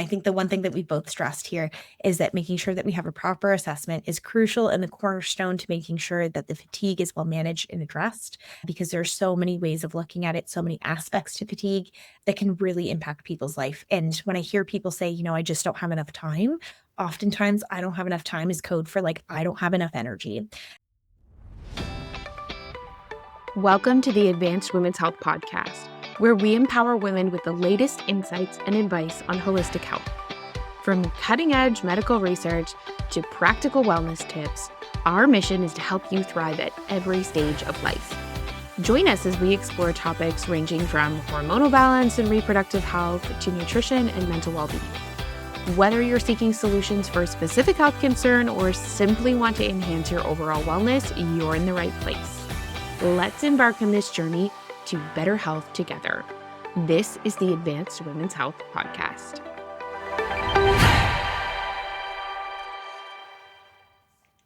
I think the one thing that we both stressed here is that making sure that we have a proper assessment is crucial and the cornerstone to making sure that the fatigue is well managed and addressed, because there are so many ways of looking at it, so many aspects to fatigue that can really impact people's life. And when I hear people say, I just don't have enough time, oftentimes I don't have enough time is code for like, I don't have enough energy. Welcome to the Advanced Women's Health Podcast, where we empower women with the latest insights and advice on holistic health. From cutting-edge medical research to practical wellness tips, our mission is to help you thrive at every stage of life. Join us as we explore topics ranging from hormonal balance and reproductive health to nutrition and mental well-being. Whether you're seeking solutions for a specific health concern or simply want to enhance your overall wellness, you're in the right place. Let's embark on this journey to better health together. This is the Advanced Women's Health Podcast.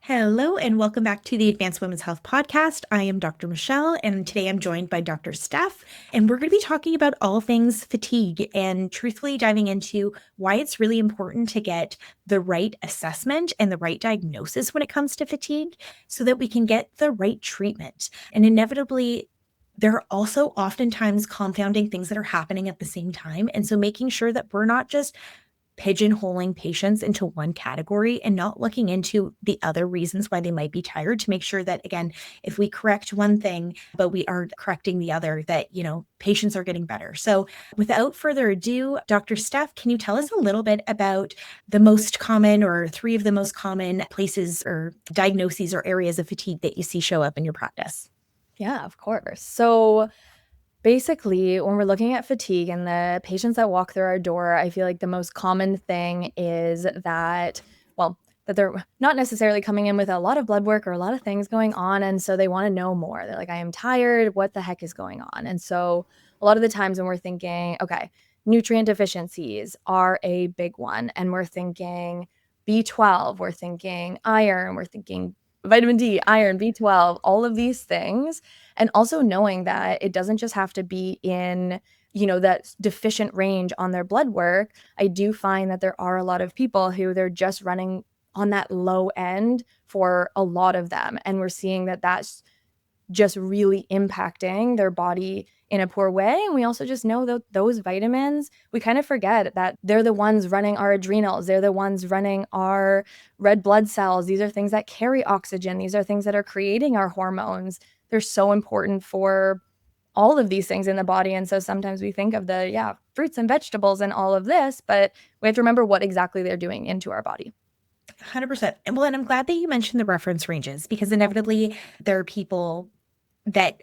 Hello, and welcome back to the Advanced Women's Health Podcast. I am Dr. Michelle, and today I'm joined by Dr. Steph, and we're going to be talking about all things fatigue and truthfully diving into why it's really important to get the right assessment and the right diagnosis when it comes to fatigue so that we can get the right treatment. And inevitably, there are also oftentimes confounding things that are happening at the same time. And so making sure that we're not just pigeonholing patients into one category and not looking into the other reasons why they might be tired, to make sure that, again, if we correct one thing, but we aren't correcting the other, that, patients are getting better. So without further ado, Dr. Steph, can you tell us a little bit about the most common or three of the most common places or diagnoses or areas of fatigue that you see show up in your practice? Yeah, of course. So basically, when we're looking at fatigue and the patients that walk through our door, I feel like the most common thing is that they're not necessarily coming in with a lot of blood work or a lot of things going on. And so they want to know more. They're like, I am tired. What the heck is going on? And so a lot of the times when we're thinking, okay, nutrient deficiencies are a big one. And we're thinking B12, we're thinking iron, we're thinking vitamin D, iron, B12, all of these things. And also knowing that it doesn't just have to be in, that deficient range on their blood work. I do find that there are a lot of people who they're just running on that low end for a lot of them. And we're seeing that that's just really impacting their body in a poor way. And we also just know that those vitamins, we kind of forget that they're the ones running our adrenals. They're the ones running our red blood cells. These are things that carry oxygen. These are things that are creating our hormones. They're so important for all of these things in the body. And so sometimes we think of the fruits and vegetables and all of this, but we have to remember what exactly they're doing into our body. 100%. And I'm glad that you mentioned the reference ranges, because inevitably there are people that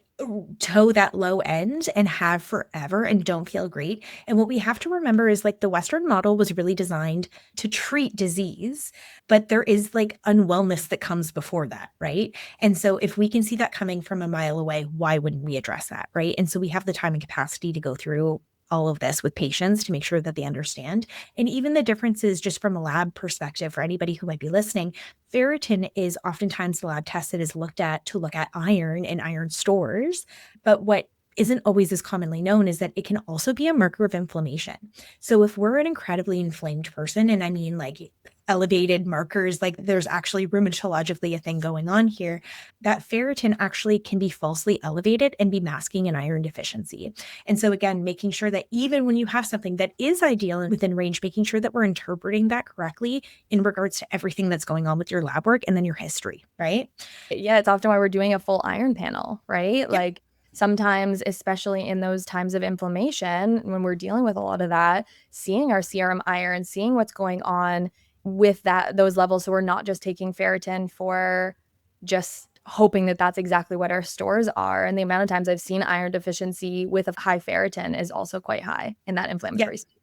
toe that low end and have forever and don't feel great. And what we have to remember is, like, the Western model was really designed to treat disease, but there is like unwellness that comes before that, right? And so if we can see that coming from a mile away, why wouldn't we address that, right? And so we have the time and capacity to go through all of this with patients to make sure that they understand. And even the differences just from a lab perspective, for anybody who might be listening, ferritin is oftentimes the lab test that is looked at to look at iron and iron stores. But what isn't always as commonly known is that it can also be a marker of inflammation. So if we're an incredibly inflamed person, and I mean like elevated markers, like there's actually rheumatologically a thing going on here, that ferritin actually can be falsely elevated and be masking an iron deficiency. And so again, making sure that even when you have something that is ideal and within range, making sure that we're interpreting that correctly in regards to everything that's going on with your lab work and then your history, right? Yeah, it's often why we're doing a full iron panel, right? Yep. Like sometimes, especially in those times of inflammation, when we're dealing with a lot of that, seeing our serum iron, seeing what's going on with those levels. So we're not just taking ferritin for just hoping that that's exactly what our stores are. And the amount of times I've seen iron deficiency with a high ferritin is also quite high in that inflammatory state.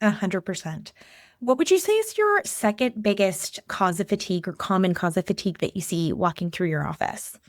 100%. What would you say is your second biggest cause of fatigue or common cause of fatigue that you see walking through your office?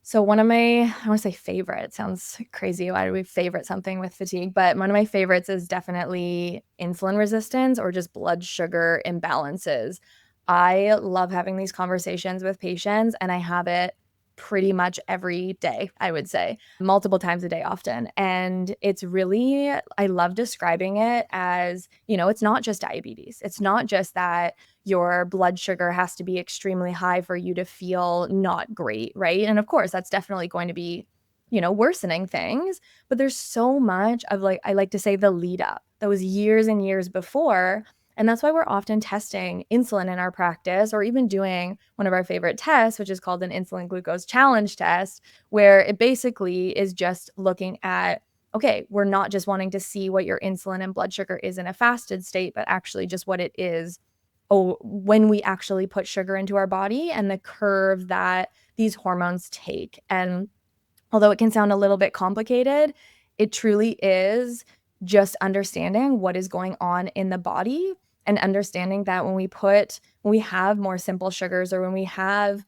So one of my, I want to say favorite, it sounds crazy. Why do we favorite something with fatigue? But one of my favorites is definitely insulin resistance or just blood sugar imbalances. I love having these conversations with patients, and I have it pretty much every day, I would say, multiple times a day often. And it's really, I love describing it as, it's not just diabetes. It's not just that your blood sugar has to be extremely high for you to feel not great, right? And of course, that's definitely going to be, worsening things. But there's so much of, like, I like to say, the lead up, those years and years before. And that's why we're often testing insulin in our practice, or even doing one of our favorite tests, which is called an insulin glucose challenge test, where it basically is just looking at, okay, we're not just wanting to see what your insulin and blood sugar is in a fasted state, but actually just what it is when we actually put sugar into our body, and the curve that these hormones take. And although it can sound a little bit complicated, it truly is just understanding what is going on in the body, and understanding that when we have more simple sugars, or when we have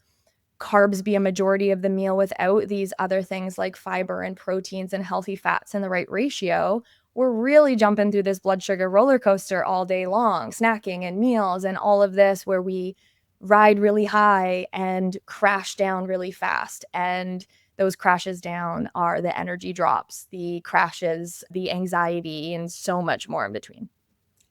carbs be a majority of the meal without these other things like fiber and proteins and healthy fats in the right ratio, we're really jumping through this blood sugar roller coaster all day long, snacking and meals and all of this, where we ride really high and crash down really fast. And those crashes down are the energy drops, the crashes, the anxiety, and so much more in between.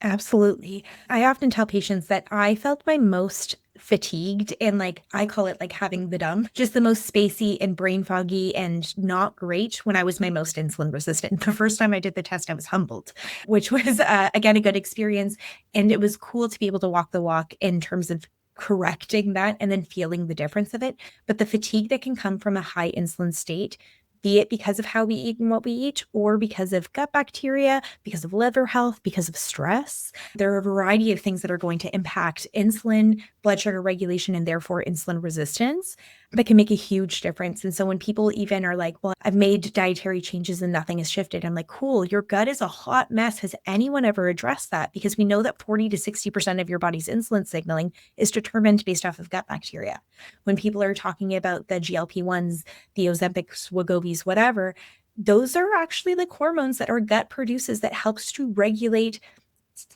Absolutely. I often tell patients that I felt my most fatigued, and like I call it like having the dump, just the most spacey and brain foggy and not great when I was my most insulin resistant. The first time I did the test, I was humbled, which was again a good experience. And it was cool to be able to walk the walk in terms of correcting that and then feeling the difference of it. But the fatigue that can come from a high insulin state, be it because of how we eat and what we eat, or because of gut bacteria, because of liver health, because of stress. There are a variety of things that are going to impact insulin, blood sugar regulation, and therefore insulin resistance, that can make a huge difference. And so when people even are like, well, I've made dietary changes and nothing has shifted, I'm like, cool, your gut is a hot mess. Has anyone ever addressed that? Because we know that 40 to 60% of your body's insulin signaling is determined based off of gut bacteria. When people are talking about the GLP-1s, the Ozempics, Wegovy's, whatever, those are actually like hormones that our gut produces that helps to regulate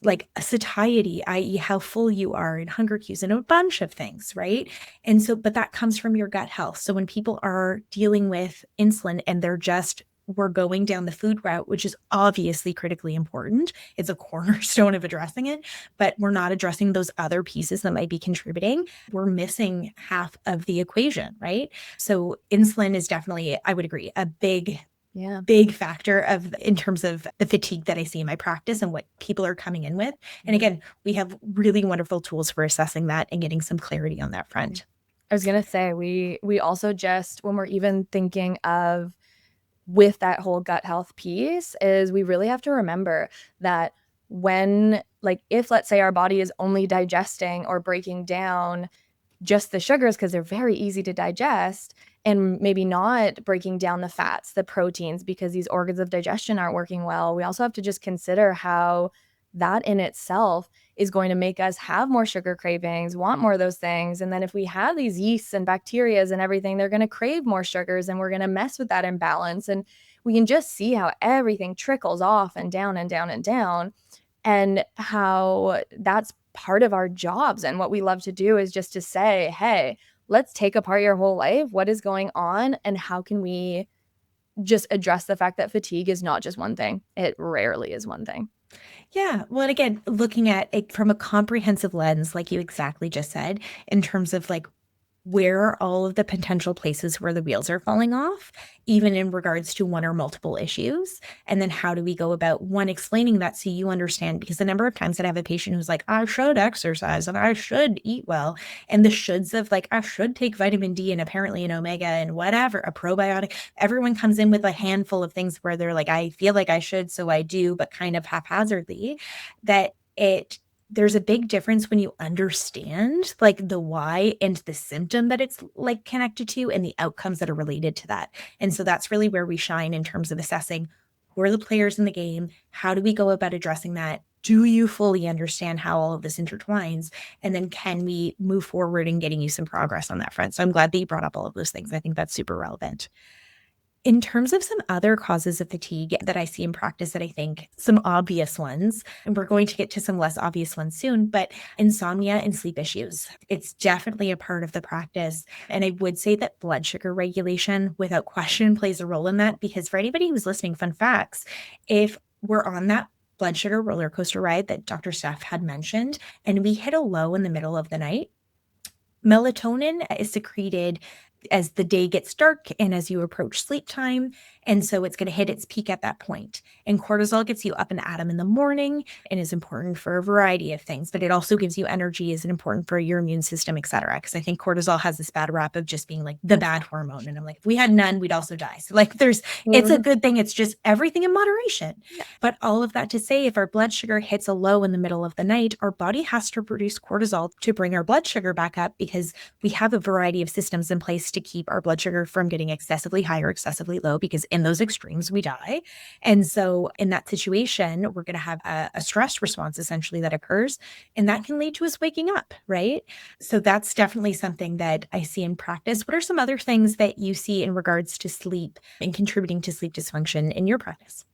like a satiety, i.e., how full you are, and hunger cues, and a bunch of things, right? And so, but that comes from your gut health. So when people are dealing with insulin and we're going down the food route, which is obviously critically important, it's a cornerstone of addressing it, but we're not addressing those other pieces that might be contributing, we're missing half of the equation, right? So insulin is definitely, I would agree, a big factor in terms of the fatigue that I see in my practice and what people are coming in with. And again, we have really wonderful tools for assessing that and getting some clarity on that front. I was going to say, we also just, when we're even thinking of with that whole gut health piece, is we really have to remember that when, like, if let's say our body is only digesting or breaking down just the sugars because they're very easy to digest, and maybe not breaking down the fats, the proteins, because these organs of digestion aren't working well, we also have to just consider how that in itself is going to make us have more sugar cravings, want more of those things. And then if we have these yeasts and bacterias and everything, they're going to crave more sugars, and we're going to mess with that imbalance. And we can just see how everything trickles off and down and down and down, and how that's part of our jobs. And what we love to do is just to say, hey, let's take apart your whole life. What is going on? And how can we just address the fact that fatigue is not just one thing? It rarely is one thing. Yeah. Well, and again, looking at it from a comprehensive lens, like you exactly just said, in terms of like where are all of the potential places where the wheels are falling off, even in regards to one or multiple issues. And then how do we go about explaining that so you understand? Because the number of times that I have a patient who's like, I should exercise and I should eat well. And the shoulds of like, I should take vitamin D and apparently an omega and whatever, a probiotic. Everyone comes in with a handful of things where they're like, I feel like I should, so I do, but kind of haphazardly. There's a big difference when you understand like the why and the symptom that it's like connected to and the outcomes that are related to that. And so that's really where we shine in terms of assessing who are the players in the game. How do we go about addressing that? Do you fully understand how all of this intertwines? And then can we move forward in getting you some progress on that front? So I'm glad that you brought up all of those things. I think that's super relevant. In terms of some other causes of fatigue that I see in practice that I think some obvious ones, and we're going to get to some less obvious ones soon, but insomnia and sleep issues. It's definitely a part of the practice. And I would say that blood sugar regulation, without question, plays a role in that, because for anybody who's listening, fun facts, if we're on that blood sugar roller coaster ride that Dr. Steph had mentioned, and we hit a low in the middle of the night, melatonin is secreted as the day gets dark and as you approach sleep time. And so it's going to hit its peak at that point. And cortisol gets you up and at 'em in the morning and is important for a variety of things, but it also gives you energy, is important for your immune system, et cetera. Because I think cortisol has this bad rap of just being like the bad hormone. And I'm like, if we had none, we'd also die. So like it's a good thing. It's just everything in moderation. Yeah. But all of that to say, if our blood sugar hits a low in the middle of the night, our body has to produce cortisol to bring our blood sugar back up, because we have a variety of systems in place to keep our blood sugar from getting excessively high or excessively low, because in those extremes we die. And so in that situation, we're going to have a stress response essentially that occurs, and that can lead to us waking up, right? So that's definitely something that I see in practice. What are some other things that you see in regards to sleep and contributing to sleep dysfunction in your practice?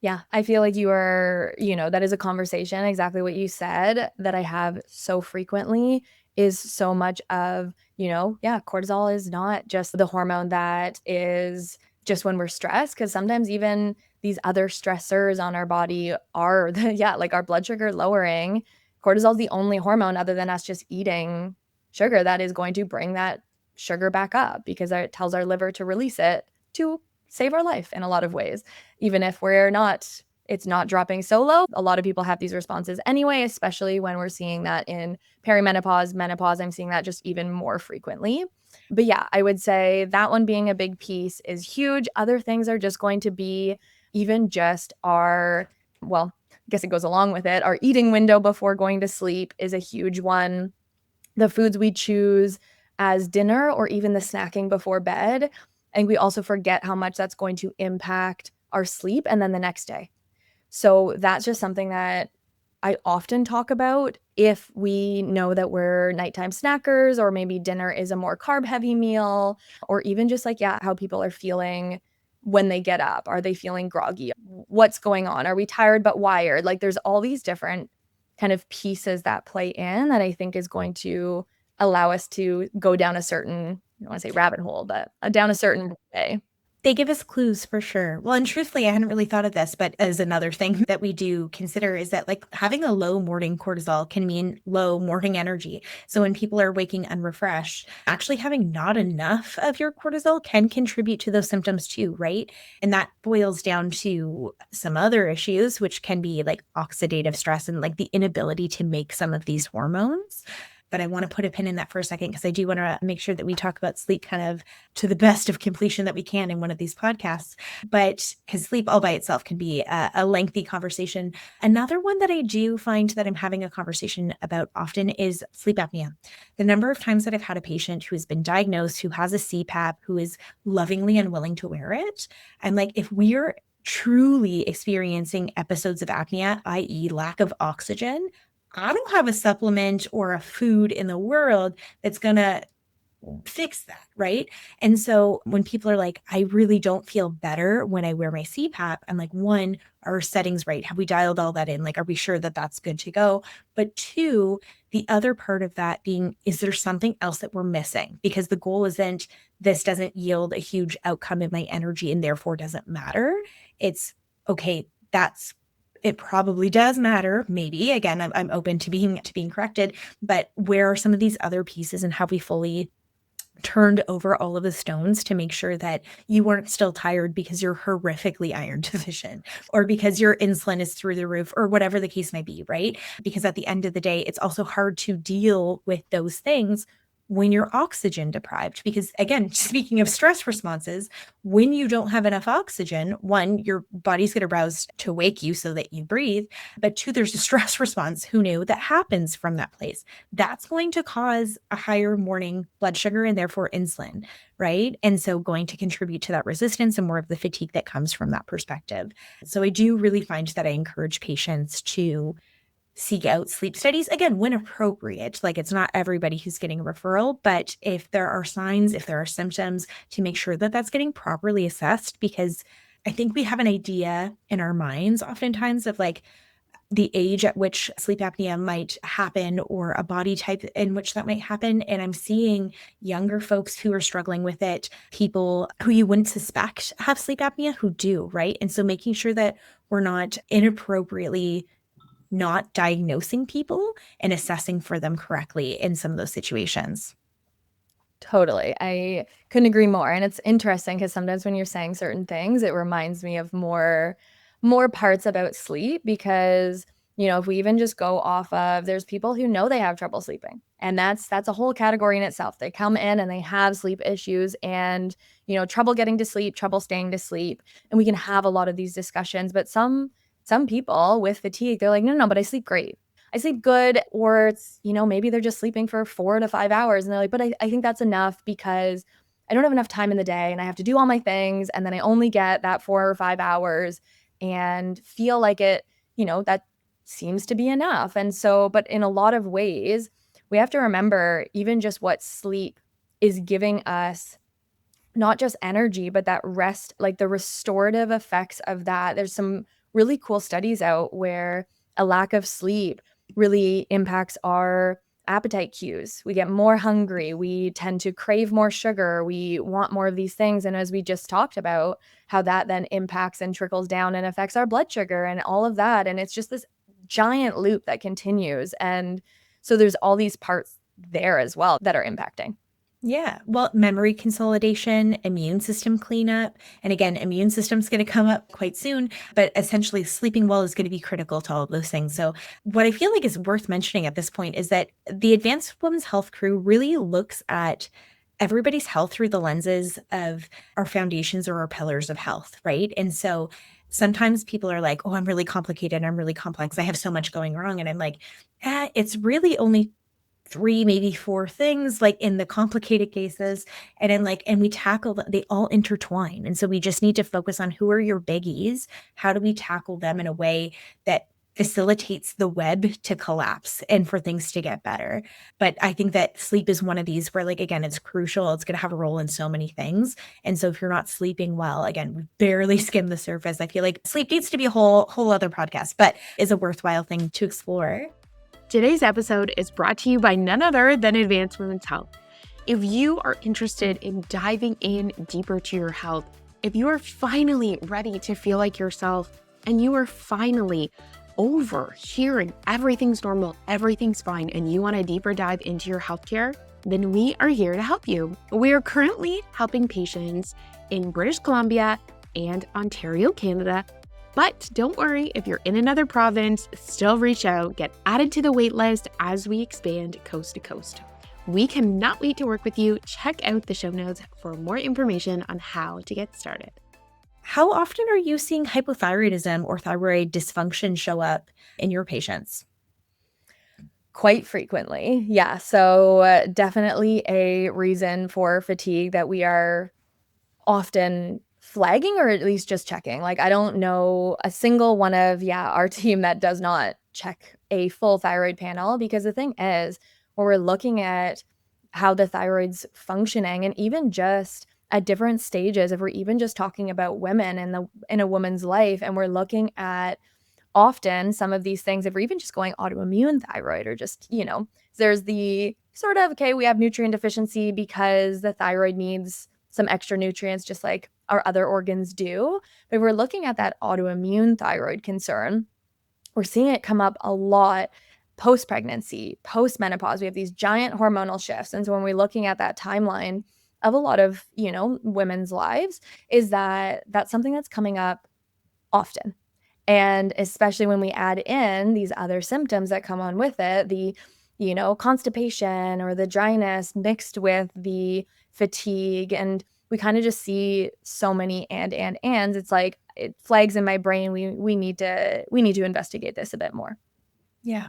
Yeah, I feel like that is a conversation, exactly what you said, that I have so frequently, is so much of, cortisol is not just the hormone that is just when we're stressed, because sometimes even these other stressors on our body are, like our blood sugar lowering. Cortisol is the only hormone other than us just eating sugar that is going to bring that sugar back up, because it tells our liver to release it to save our life in a lot of ways. Even if it's not dropping so low. A lot of people have these responses anyway, especially when we're seeing that in perimenopause, menopause. I'm seeing that just even more frequently. But yeah, I would say that one being a big piece is huge. Other things are just going to be even just I guess it goes along with it. Our eating window before going to sleep is a huge one. The foods we choose as dinner, or even the snacking before bed. And we also forget how much that's going to impact our sleep and then the next day. So that's just something that I often talk about if we know that we're nighttime snackers, or maybe dinner is a more carb heavy meal, or even just how people are feeling when they get up. Are they feeling groggy? What's going on? Are we tired but wired? Like, there's all these different kind of pieces that play in that I think is going to allow us to go down a certain, I don't want to say rabbit hole, but down a certain way. They give us clues for sure. Well, and truthfully, I hadn't really thought of this, but as another thing that we do consider is that like having a low morning cortisol can mean low morning energy. So when people are waking unrefreshed, actually having not enough of your cortisol can contribute to those symptoms too, right? And that boils down to some other issues, which can be like oxidative stress and like the inability to make some of these hormones. But I want to put a pin in that for a second, because I do want to make sure that we talk about sleep kind of to the best of completion that we can in one of these podcasts. But because sleep all by itself can be a lengthy conversation. Another one that I do find that I'm having a conversation about often is sleep apnea. The number of times that I've had a patient who has been diagnosed, who has a CPAP, who is lovingly unwilling to wear it. I'm like, if we're truly experiencing episodes of apnea, i.e. lack of oxygen, I don't have a supplement or a food in the world that's going to fix that, right? And so when people are like, I really don't feel better when I wear my CPAP, I'm like, one, are our settings right? Have we dialed all that in? Like, are we sure that that's good to go? But two, the other part of that being, is there something else that we're missing? Because the goal isn't, this doesn't yield a huge outcome in my energy and therefore doesn't matter. It's okay, it probably does matter. Maybe, again, I'm open to being corrected, but where are some of these other pieces, and have we fully turned over all of the stones to make sure that you weren't still tired because you're horrifically iron deficient, or because your insulin is through the roof, or whatever the case may be, right? Because at the end of the day, it's also hard to deal with those things when you're oxygen deprived. Because again, speaking of stress responses, when you don't have enough oxygen, one, your body's going to rouse to wake you so that you breathe. But two, there's a stress response, who knew, that happens from that place. That's going to cause a higher morning blood sugar and therefore insulin, right? And so going to contribute to that resistance and more of the fatigue that comes from that perspective. So I do really find that I encourage patients to seek out sleep studies, again, when appropriate. Like, it's not everybody who's getting a referral, but if there are signs, if there are symptoms, to make sure that that's getting properly assessed, because I think we have an idea in our minds oftentimes of like the age at which sleep apnea might happen or a body type in which that might happen. And I'm seeing younger folks who are struggling with it, people who you wouldn't suspect have sleep apnea who do, right? And so making sure that we're not inappropriately not diagnosing people and assessing for them correctly in some of those situations. Totally. I couldn't agree more. And it's interesting because sometimes when you're saying certain things, it reminds me of more parts about sleep because, if we even just go off of there's people who know they have trouble sleeping. And that's a whole category in itself. They come in and they have sleep issues and, trouble getting to sleep, trouble staying to sleep. And we can have a lot of these discussions, but some people with fatigue, they're like, no, but I sleep great. I sleep good, or it's, maybe they're just sleeping for 4 to 5 hours and they're like, but I think that's enough because I don't have enough time in the day and I have to do all my things. And then I only get that 4 or 5 hours and feel like it, that seems to be enough. And so, but in a lot of ways, we have to remember even just what sleep is giving us, not just energy, but that rest, like the restorative effects of that. There's some really cool studies out where a lack of sleep really impacts our appetite cues. We get more hungry. We tend to crave more sugar. We want more of these things. And as we just talked about, how that then impacts and trickles down and affects our blood sugar and all of that. And it's just this giant loop that continues. And so there's all these parts there as well that are impacting. Yeah. Well, memory consolidation, immune system cleanup. And again, immune system's going to come up quite soon, but essentially sleeping well is going to be critical to all of those things. So what I feel like is worth mentioning at this point is that the Advanced Women's Health crew really looks at everybody's health through the lenses of our foundations or our pillars of health, right? And so sometimes people are like, oh, I'm really complicated. I'm really complex. I have so much going wrong. And I'm like, it's really only 3, maybe 4 things, like in the complicated cases. And then and we tackle them, they all intertwine. And so we just need to focus on who are your biggies? How do we tackle them in a way that facilitates the web to collapse and for things to get better? But I think that sleep is one of these where, again, it's crucial. It's going to have a role in so many things. And so if you're not sleeping well, again, we barely skim the surface. I feel like sleep needs to be a whole other podcast, but is a worthwhile thing to explore. Today's episode is brought to you by none other than Advanced Women's Health. If you are interested in diving in deeper to your health, if you are finally ready to feel like yourself, and you are finally over hearing everything's normal, everything's fine, and you want a deeper dive into your healthcare, then we are here to help you. We are currently helping patients in British Columbia and Ontario, Canada. But don't worry, if you're in another province, still reach out, get added to the wait list as we expand coast to coast. We cannot wait to work with you. Check out the show notes for more information on how to get started. How often are you seeing hypothyroidism or thyroid dysfunction show up in your patients? Quite frequently. Yeah. So definitely a reason for fatigue that we are often flagging or at least just checking. Like, I don't know a single one of, our team that does not check a full thyroid panel, because the thing is, when we're looking at how the thyroid's functioning and even just at different stages, if we're even just talking about women in a woman's life, and we're looking at often some of these things, if we're even just going autoimmune thyroid or just, there's the sort of, okay, we have nutrient deficiency because the thyroid needs some extra nutrients just like our other organs do. But if we're looking at that autoimmune thyroid concern, we're seeing it come up a lot post-pregnancy, post-menopause. We have these giant hormonal shifts. And so when we're looking at that timeline of a lot of, women's lives, is that that's something that's coming up often. And especially when we add in these other symptoms that come on with it, the, constipation or the dryness mixed with the fatigue. And we kind of just see so many ands. It's like it flags in my brain. We need to investigate this a bit more. Yeah.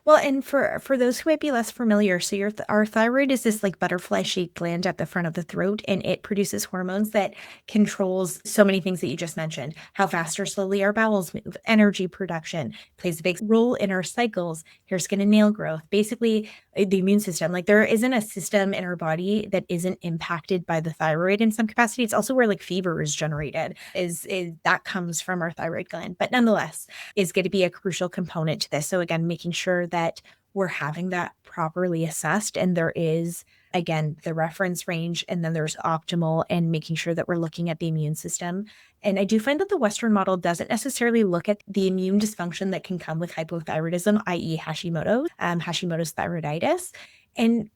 Well, and for those who might be less familiar, so our thyroid is this like butterfly-shaped gland at the front of the throat, and it produces hormones that controls so many things that you just mentioned. How fast or slowly our bowels move, energy production, plays a big role in our cycles, hair, skin, and nail growth. Basically, the immune system. Like there isn't a system in our body that isn't impacted by the thyroid in some capacity. It's also where like fever is generated, is that comes from our thyroid gland. But nonetheless, is going to be a crucial component to this. So again, making sure that we're having that properly assessed and there is again the reference range and then there's optimal and making sure that we're looking at the immune system. And I do find that the Western model doesn't necessarily look at the immune dysfunction that can come with hypothyroidism, i.e. Hashimoto's thyroiditis. And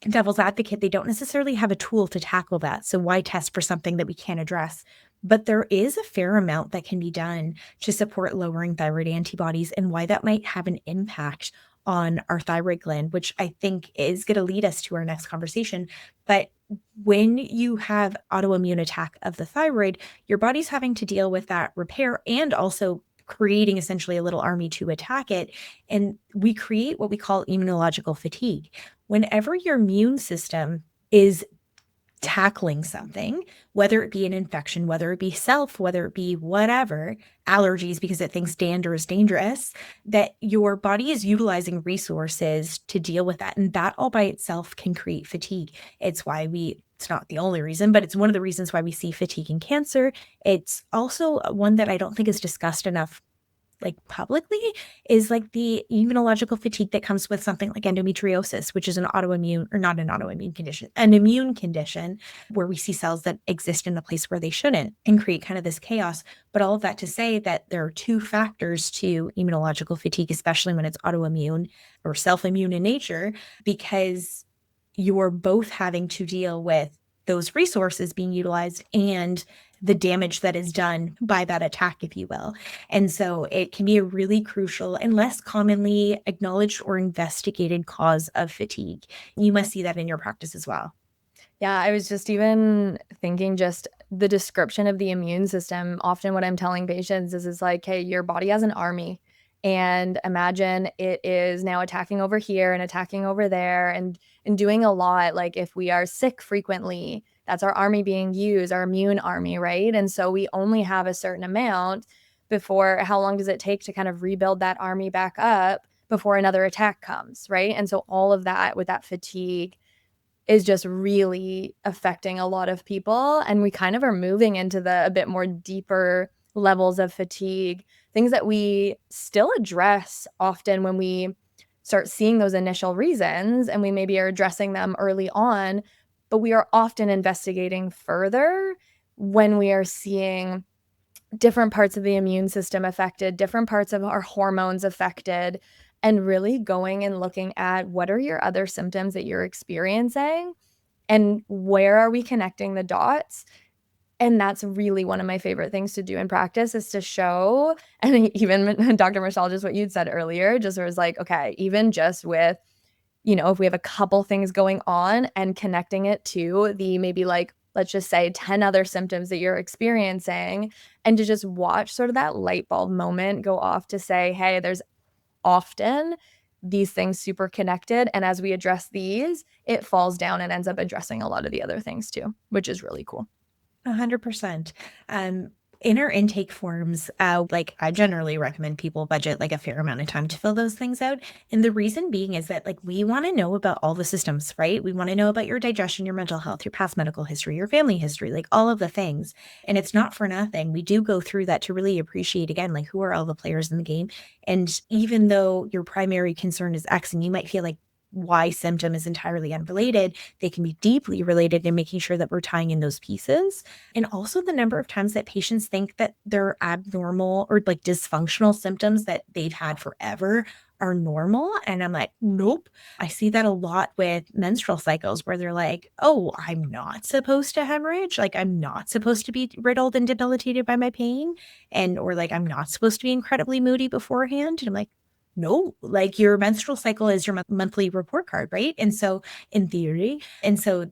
devil's advocate, they don't necessarily have a tool to tackle that. So why test for something that we can't address? But there is a fair amount that can be done to support lowering thyroid antibodies and why that might have an impact on our thyroid gland, which I think is going to lead us to our next conversation. But when you have autoimmune attack of the thyroid, your body's having to deal with that repair and also creating essentially a little army to attack it. And we create what we call immunological fatigue. Whenever your immune system is tackling something, whether it be an infection, whether it be self, whether it be whatever, allergies because it thinks dander is dangerous, that your body is utilizing resources to deal with that. And that all by itself can create fatigue. It's not the only reason, but it's one of the reasons why we see fatigue in cancer. It's also one that I don't think is discussed enough like publicly is like the immunological fatigue that comes with something like endometriosis, which is an autoimmune or not an autoimmune condition, an immune condition where we see cells that exist in a place where they shouldn't and create kind of this chaos. But all of that to say that there are two factors to immunological fatigue, especially when it's autoimmune or self-immune in nature, because you're both having to deal with those resources being utilized and the damage that is done by that attack, if you will. And so it can be a really crucial and less commonly acknowledged or investigated cause of fatigue. You must see that in your practice as well. Yeah, I was just even thinking just the description of the immune system. Often what I'm telling patients is like, hey, your body has an army. And imagine it is now attacking over here and attacking over there and doing a lot. Like if we are sick frequently, that's our army being used, our immune army, right? And so we only have a certain amount before how long does it take to kind of rebuild that army back up before another attack comes, right? And so all of that with that fatigue is just really affecting a lot of people. And we kind of are moving into the a bit more deeper levels of fatigue, things that we still address often when we start seeing those initial reasons and we maybe are addressing them early on, but we are often investigating further when we are seeing different parts of the immune system affected, different parts of our hormones affected, and really going and looking at what are your other symptoms that you're experiencing and where are we connecting the dots. And that's really one of my favorite things to do in practice is to show, and even Dr. Michelle, just what you'd said earlier, just was like, okay, even just with, if we have a couple things going on and connecting it to the maybe like, let's just say 10 other symptoms that you're experiencing, and to just watch sort of that light bulb moment go off to say, hey, there's often these things super connected. And as we address these, it falls down and ends up addressing a lot of the other things too, which is really cool. 100%. In our intake forms, like I generally recommend people budget like a fair amount of time to fill those things out. And the reason being is that like we want to know about all the systems, right? We want to know about your digestion, your mental health, your past medical history, your family history, like all of the things. And it's not for nothing. We do go through that to really appreciate again, like who are all the players in the game. And even though your primary concern is X and you might feel like Y symptom is entirely unrelated, they can be deeply related in making sure that we're tying in those pieces. And also the number of times that patients think that their abnormal or like dysfunctional symptoms that they've had forever are normal. And I'm like, nope. I see that a lot with menstrual cycles where they're like, oh, I'm not supposed to hemorrhage. Like I'm not supposed to be riddled and debilitated by my pain. Or like, I'm not supposed to be incredibly moody beforehand. And I'm like, no, like your menstrual cycle is your monthly report card, right? And so in theory, and so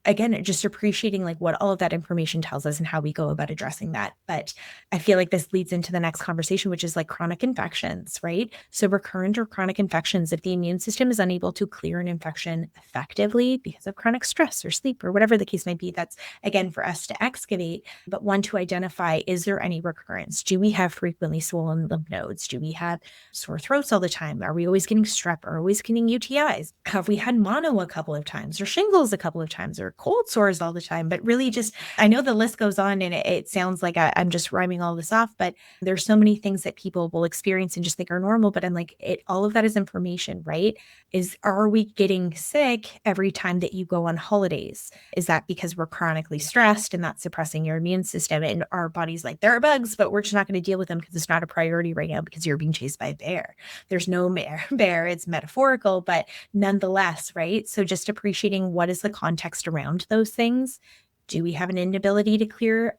again, just appreciating like what all of that information tells us and how we go about addressing that. But I feel like this leads into the next conversation, which is like chronic infections, right? So recurrent or chronic infections, if the immune system is unable to clear an infection effectively because of chronic stress or sleep or whatever the case may be, that's again for us to excavate, but one to identify, is there any recurrence? Do we have frequently swollen lymph nodes? Do we have sore throats all the time? Are we always getting strep or always getting UTIs? Have we had mono a couple of times or shingles a couple of times or cold sores all the time? But really just, I know the list goes on and it sounds like I'm just rhyming all this off, but there's so many things that people will experience and just think are normal. But I'm like, all of that is information, right? Are we getting sick every time that you go on holidays? Is that because we're chronically stressed and that's suppressing your immune system? And our body's like, there are bugs, but we're just not going to deal with them because it's not a priority right now because you're being chased by a bear. There's no bear, it's metaphorical, but nonetheless, right? So just appreciating what is the context around those things. Do we have an inability to clear,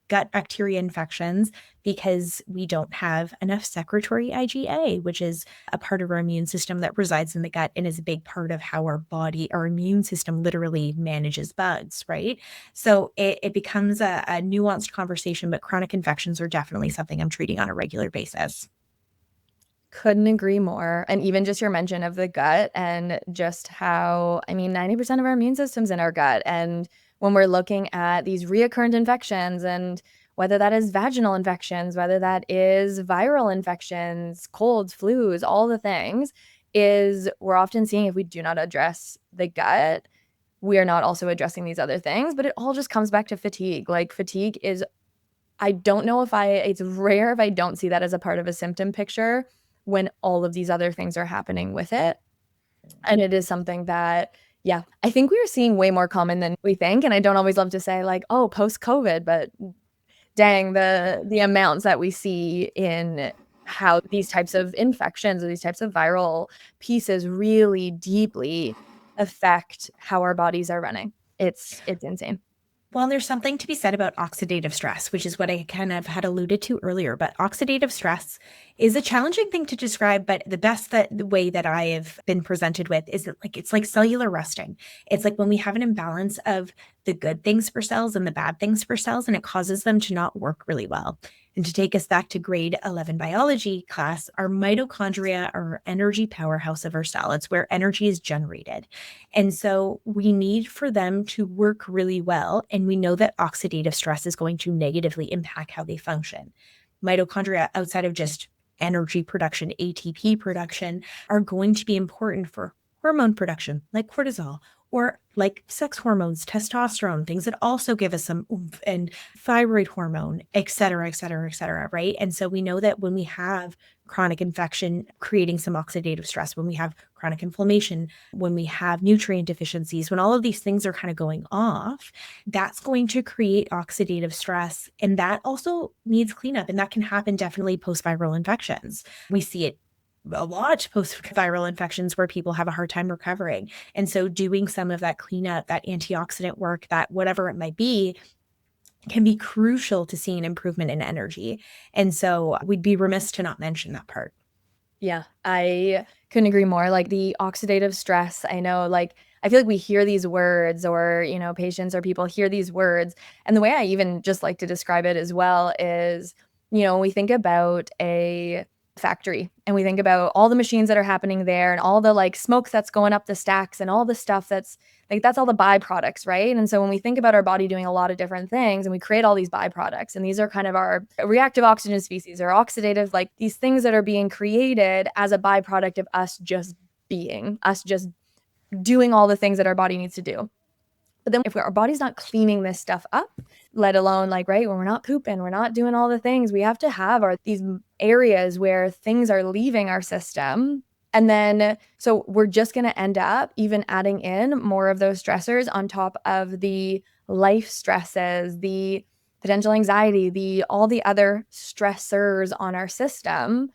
gut bacteria infections because we don't have enough secretory IgA, which is a part of our immune system that resides in the gut and is a big part of how our immune system literally manages bugs, right? So it becomes a nuanced conversation, but chronic infections are definitely something I'm treating on a regular basis. Couldn't agree more. And even just your mention of the gut and just how, 90% of our immune system's in our gut. And when we're looking at these reoccurrent infections, and whether that is vaginal infections, whether that is viral infections, colds, flus, all the things, is we're often seeing if we do not address the gut, we are not also addressing these other things. But it all just comes back to fatigue. Like fatigue is, I don't know it's rare if I don't see that as a part of a symptom picture when all of these other things are happening with it. And it is something that, yeah, I think we are seeing way more common than we think. And I don't always love to say like, oh, post-COVID, but dang, the amounts that we see in how these types of infections or these types of viral pieces really deeply affect how our bodies are running. It's insane. Well, there's something to be said about oxidative stress, which is what I kind of had alluded to earlier. But oxidative stress is a challenging thing to describe, but the way that I have been presented with is that it's like cellular rusting. It's like when we have an imbalance of the good things for cells and the bad things for cells, and it causes them to not work really well. And to take us back to grade 11 biology class, our mitochondria are our energy powerhouse of our cell. It's where energy is generated. And so we need for them to work really well. And we know that oxidative stress is going to negatively impact how they function. Mitochondria, outside of just energy production, ATP production, are going to be important for hormone production like cortisol, or like sex hormones, testosterone, things that also give us some oomph, and thyroid hormone, et cetera, et cetera, et cetera, right? And so we know that when we have chronic infection creating some oxidative stress, when we have chronic inflammation, when we have nutrient deficiencies, when all of these things are kind of going off, that's going to create oxidative stress. And that also needs cleanup. And that can happen definitely post-viral infections. We see it a lot post-viral infections where people have a hard time recovering. And so doing some of that cleanup, that antioxidant work, that whatever it might be, can be crucial to seeing improvement in energy. And so we'd be remiss to not mention that part. Yeah, I couldn't agree more. Like the oxidative stress, I know, like, I feel like we hear these words or, patients or people hear these words. And the way I even just like to describe it as well is, we think about a factory and we think about all the machines that are happening there and all the like smoke that's going up the stacks and all the stuff that's all the byproducts, right? And so when we think about our body doing a lot of different things and we create all these byproducts, and these are kind of our reactive oxygen species or oxidative, like these things that are being created as a byproduct of us just doing all the things that our body needs to do. But then if our body's not cleaning this stuff up, let alone like, right, when we're not pooping, we're not doing all the things, we have to have these areas where things are leaving our system. And then, so we're just going to end up even adding in more of those stressors on top of the life stresses, the potential anxiety, all the other stressors on our system.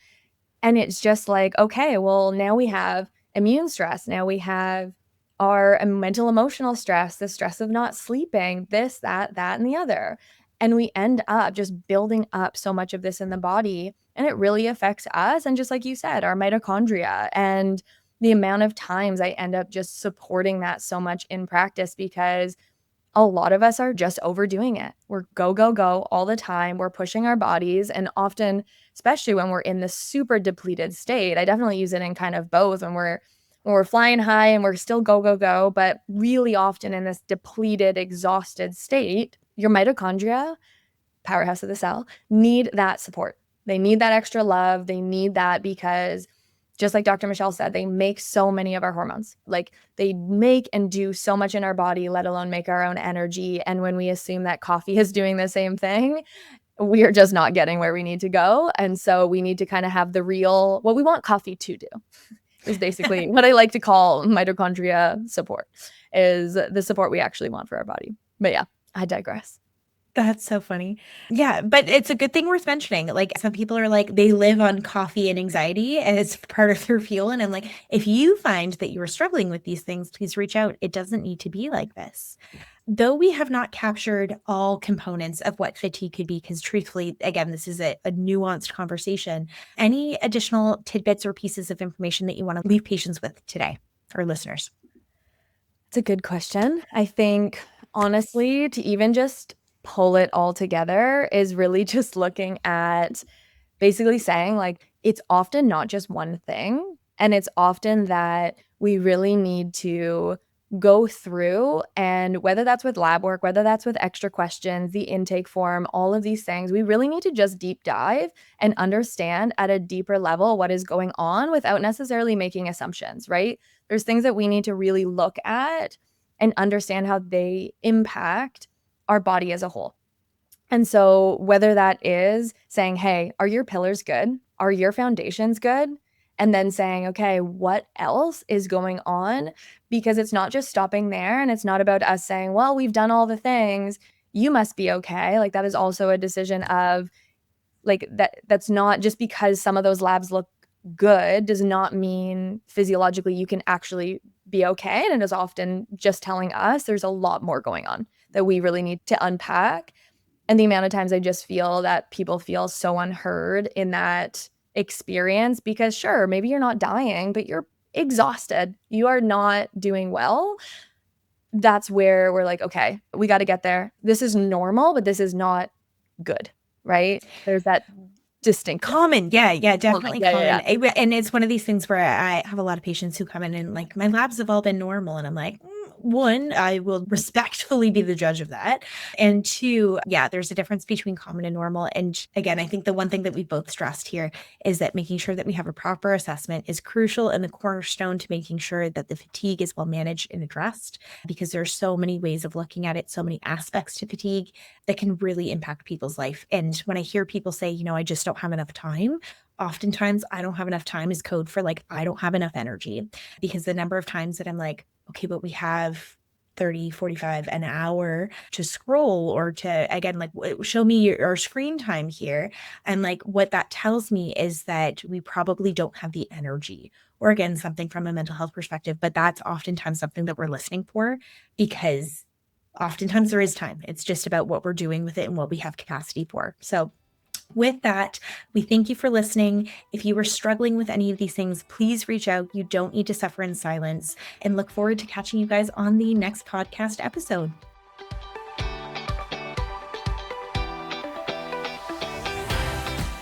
And it's just like, okay, well, now we have immune stress. Now we have our mental emotional stress, the stress of not sleeping, this, that, and the other. And we end up just building up so much of this in the body. And it really affects us. And just like you said, our mitochondria, and the amount of times I end up just supporting that so much in practice, because a lot of us are just overdoing it. We're go, go, go all the time. We're pushing our bodies, and often, especially when we're in this super depleted state, I definitely use it in kind of both when we're flying high and we're still go, go, go, but really often in this depleted, exhausted state, your mitochondria, powerhouse of the cell, need that support. They need that extra love. They need that because just like Dr. Michelle said, they make so many of our hormones. Like they make and do so much in our body, let alone make our own energy. And when we assume that coffee is doing the same thing, we are just not getting where we need to go. And so we need to kind of have the real, what we want coffee to do is basically what I like to call mitochondria support, is the support we actually want for our body. But yeah, I digress. That's so funny. Yeah, but it's a good thing worth mentioning. Like some people are like, they live on coffee and anxiety and it's part of their fuel. And I'm like, if you find that you are struggling with these things, please reach out. It doesn't need to be like this. Though we have not captured all components of what fatigue could be, because truthfully, again, this is a nuanced conversation. Any additional tidbits or pieces of information that you want to leave patients with today, or listeners? It's a good question. I think, honestly, to even just pull it all together is really just looking at basically saying, like, it's often not just one thing. And it's often that we really need to go through, and whether that's with lab work, whether that's with extra questions, the intake form, all of these things, we really need to just deep dive and understand at a deeper level what is going on without necessarily making assumptions, right? There's things that we need to really look at and understand how they impact our body as a whole. And so whether that is saying, hey, are your pillars good? Are your foundations good? And then saying, okay, what else is going on? Because it's not just stopping there, and it's not about us saying, well, we've done all the things, you must be okay. Like that is also a decision of like that's not just because some of those labs look good does not mean physiologically you can actually be okay. And it is often just telling us there's a lot more going on that we really need to unpack. And the amount of times I just feel that people feel so unheard in that experience, because sure, maybe you're not dying, but you're exhausted. You are not doing well. That's where we're like, okay, we got to get there. This is normal, but this is not good, right? There's that distinct Common. Yeah, definitely Yeah. common. And it's one of these things where I have a lot of patients who come in and like, my labs have all been normal. And I'm like, one, I will respectfully be the judge of that. And two, yeah, there's a difference between common and normal. And again, I think the one thing that we both stressed here is that making sure that we have a proper assessment is crucial and the cornerstone to making sure that the fatigue is well managed and addressed, because there's so many ways of looking at it, so many aspects to fatigue that can really impact people's life. And when I hear people say, I just don't have enough time, oftentimes I don't have enough time is code for like, I don't have enough energy, because the number of times that I'm like, okay, but we have 30, 45, an hour to scroll or to, again, like show me your screen time here. And like what that tells me is that we probably don't have the energy, or again, something from a mental health perspective, but that's oftentimes something that we're listening for, because oftentimes there is time. It's just about what we're doing with it and what we have capacity for. So with that, we thank you for listening. If you were struggling with any of these things, please reach out. You don't need to suffer in silence, and look forward to catching you guys on the next podcast episode.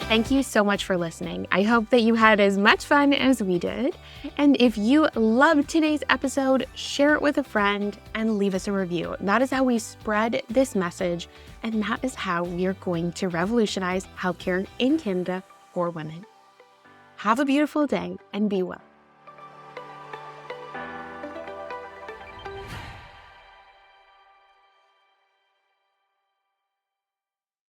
Thank you so much for listening. I hope that you had as much fun as we did. And if you loved today's episode, share it with a friend and leave us a review. That is how we spread this message, and that is how we are going to revolutionize healthcare in Canada for women. Have a beautiful day and be well.